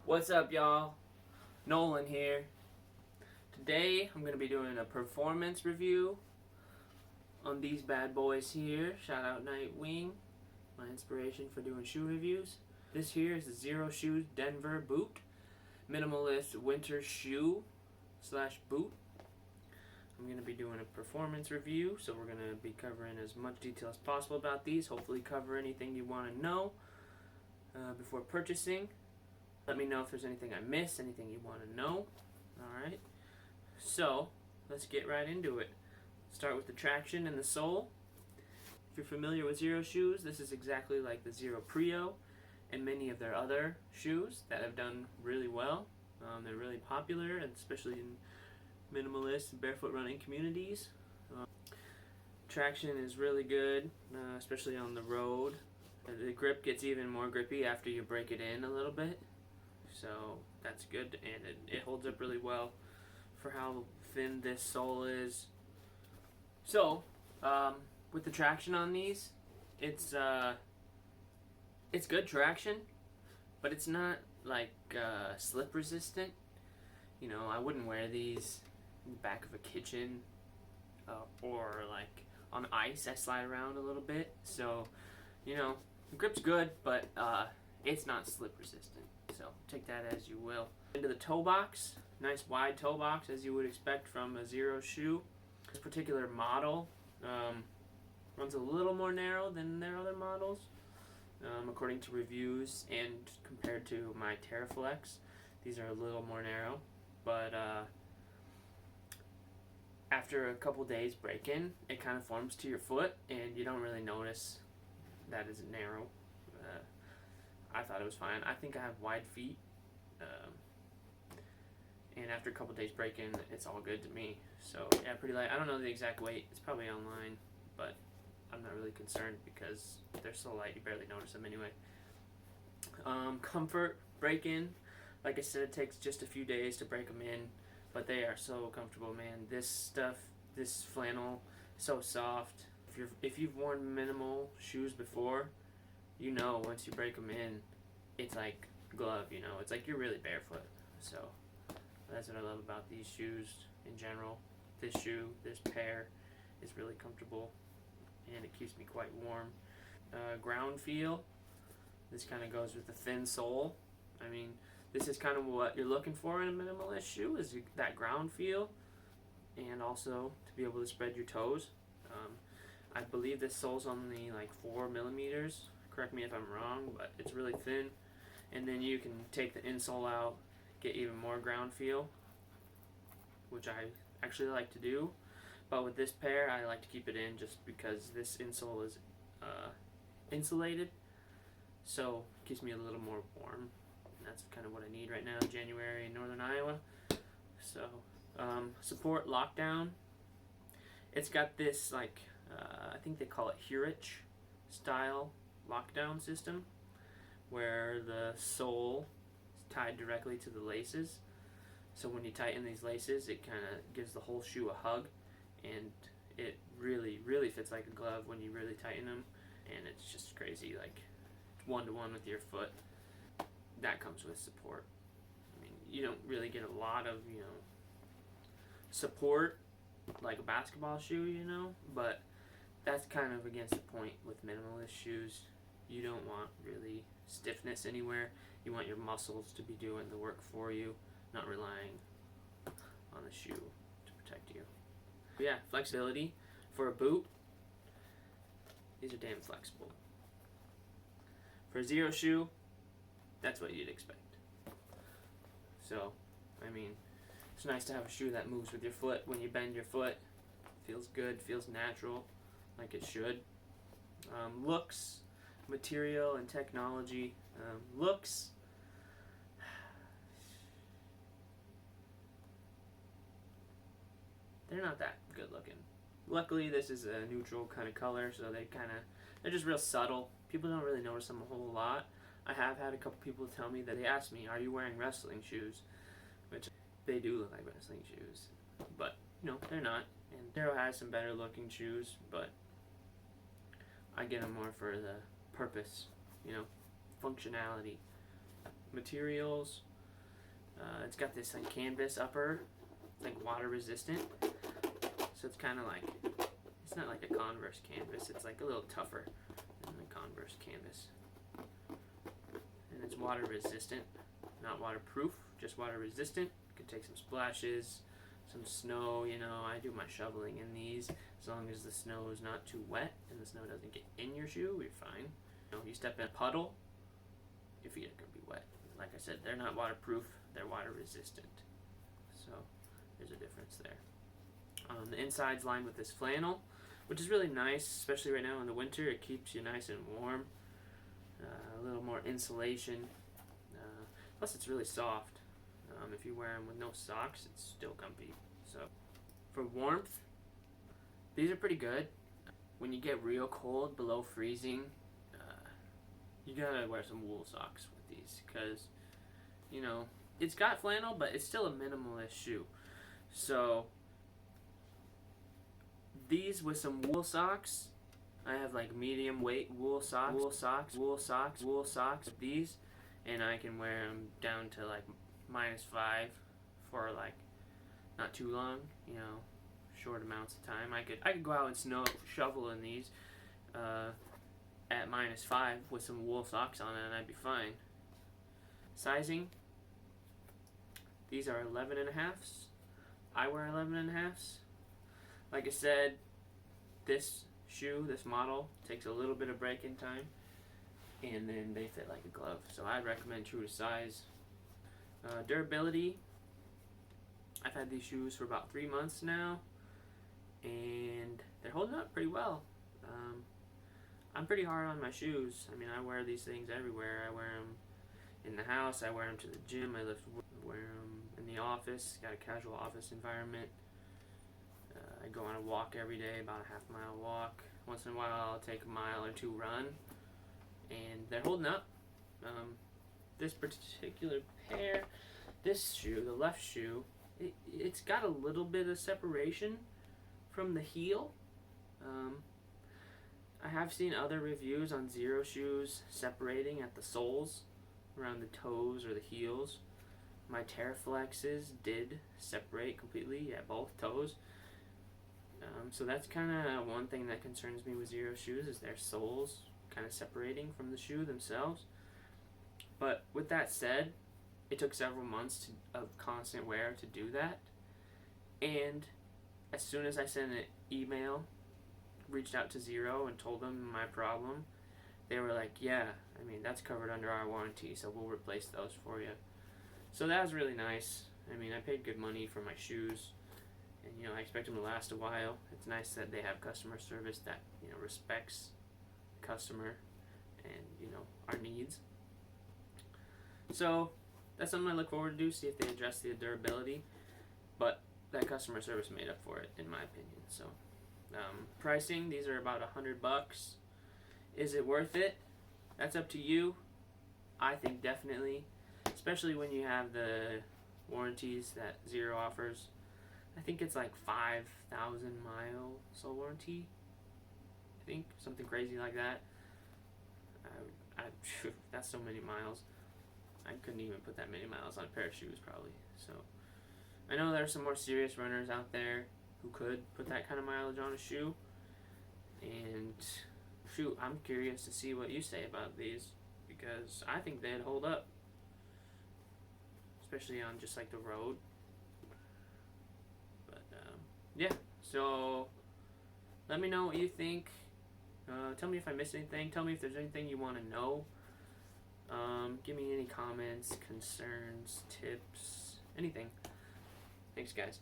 What's up, y'all? Nolan here. Today I'm going to be doing a performance review on these bad boys here. Shout out Nightwing, my inspiration for doing shoe reviews. This here is the Xero Shoes Denver boot, minimalist winter shoe slash boot. I'm going to be doing a performance review, so we're going to be covering as much detail as possible about these. Hopefully cover anything you want to know before purchasing. Let me know if there's anything I missed, anything you want to know. Alright, so let's get right into it. Start with the traction and the sole. If you're familiar with Xero shoes, this is exactly like the Xero Prio and many of their other shoes that have done really well. They're really popular, and especially in minimalist and barefoot running communities. Traction is really good, especially on the road. The grip gets even more grippy after you break it in a little bit. So that's good, and it holds up really well for how thin this sole is. So with the traction on these, it's good traction, but it's not like slip resistant. You know, I wouldn't wear these in the back of a kitchen or like on ice. I slide around a little bit, so you know the grip's good, but it's not slip resistant. So take that as you will. Into the toe box, nice wide toe box as you would expect from a Xero shoe. This particular model runs a little more narrow than their other models, according to reviews, and compared to my Terraflex, these are a little more narrow. But after a couple days break-in, it kind of forms to your foot, and you don't really notice that it's narrow. I thought it was fine. I think I have wide feet, and after a couple days break-in, it's all good to me. So yeah, pretty light. I don't know the exact weight. It's probably online, but I'm not really concerned because they're so light you barely notice them anyway. Comfort break-in. Like I said, it takes just a few days to break them in, but they are so comfortable, man. This stuff, this flannel, so soft. If you've worn minimal shoes before, you know once you break them in, it's like glove, you know. It's like you're really barefoot. So that's what I love about these shoes in general. This shoe, this pair, is really comfortable, and it keeps me quite warm. Ground feel. This kind of goes with the thin sole. I mean, this is kind of what you're looking for in a minimalist shoe, is that ground feel, and also to be able to spread your toes. I believe this sole's only like 4 millimeters. Correct me if I'm wrong, but it's really thin. And then you can take the insole out, get even more ground feel, which I actually like to do. But with this pair, I like to keep it in just because this insole is insulated, so it keeps me a little more warm. And that's kind of what I need right now, January in northern Iowa. So support lockdown. It's got this like I think they call it Hurich style lockdown system, where the sole is tied directly to the laces. So when you tighten these laces, it kind of gives the whole shoe a hug, and it really, really fits like a glove when you really tighten them, and it's just crazy, like one-to-one with your foot. That comes with support. I mean, you don't really get a lot of, you know, support like a basketball shoe, you know, but that's kind of against the point with minimalist shoes. You don't want really stiffness anywhere. You want your muscles to be doing the work for you, not relying on the shoe to protect you. But yeah, flexibility for a boot. These are damn flexible. For a Xero shoe, that's what you'd expect. So, I mean, it's nice to have a shoe that moves with your foot. When you bend your foot, feels good, feels natural, like it should. Looks, material, and technology. Looks, they're not that good looking. Luckily, this is a neutral kind of color, so they're just real subtle. People don't really notice them a whole lot. I have had a couple people tell me that they ask me, "Are you wearing wrestling shoes?" Which they do look like wrestling shoes, but you know they're not. And Xero has some better looking shoes, but I get them more for the purpose, you know, functionality. Materials, It's got this like canvas upper, it's like water resistant. So it's kind of like, it's not like a Converse canvas, it's like a little tougher than the Converse canvas. And it's water resistant, not waterproof, just water resistant. You can take some splashes, some snow, you know, I do my shoveling in these. As long as the snow is not too wet and the snow doesn't get in your shoe, you're fine. You know, you step in a puddle, your feet are going to be wet. Like I said, they're not waterproof, they're water resistant. So there's a difference there. The inside's lined with this flannel, which is really nice, especially right now in the winter. It keeps you nice and warm. A little more insulation. Plus it's really soft. If you wear them with no socks, it's still comfy. So for warmth, these are pretty good. When you get real cold, below freezing, you gotta wear some wool socks with these, because, you know, it's got flannel, but it's still a minimalist shoe. So these with some wool socks, I have like medium weight wool socks, with these, and I can wear them down to like -5 for like not too long, you know, short amounts of time. I could go out and snow shovel in these at -5 with some wool socks on it, and I'd be fine. Sizing, these are 11.5s. I wear 11.5s. Like I said, this shoe, this model, takes a little bit of break-in time, and then they fit like a glove. So I recommend true to size. Durability, I've had these shoes for about 3 months now, and they're holding up pretty well. I'm pretty hard on my shoes. I mean, I wear these things everywhere. I wear them in the house, I wear them to the gym, I wear them in the office, got a casual office environment. I go on a walk every day, about a half-mile walk. Once in a while I'll take a mile or two run, and they're holding up. This particular pair, this shoe, the left shoe, it's got a little bit of separation from the heel. I have seen other reviews on Xero shoes separating at the soles, around the toes or the heels. My Terraflexes did separate completely at both toes. So that's kind of one thing that concerns me with Xero shoes, is their soles kind of separating from the shoe themselves. But with that said, it took several months of constant wear to do that. And as soon as I sent an email, reached out to Xero and told them my problem, they were like, yeah, I mean, that's covered under our warranty, so we'll replace those for you. So that was really nice. I mean, I paid good money for my shoes, and, you know, I expect them to last a while. It's nice that they have customer service that, you know, respects the customer and, you know, our needs. So that's something I look forward to do, see if they address the durability. But that customer service made up for it, in my opinion. So pricing, these are about $100. Is it worth it? That's up to you. I think definitely, especially when you have the warranties that Xero offers. I think it's like 5,000 mile sole warranty. I think something crazy like that. That's so many miles. I couldn't even put that many miles on a pair of shoes probably. So I know there are some more serious runners out there who could put that kind of mileage on a shoe. And shoot, I'm curious to see what you say about these, because I think they'd hold up, especially on just like the road. But yeah, so let me know what you think. Tell me if I missed anything. Tell me if there's anything you want to know. Give me any comments, concerns, tips, anything. Thanks, guys.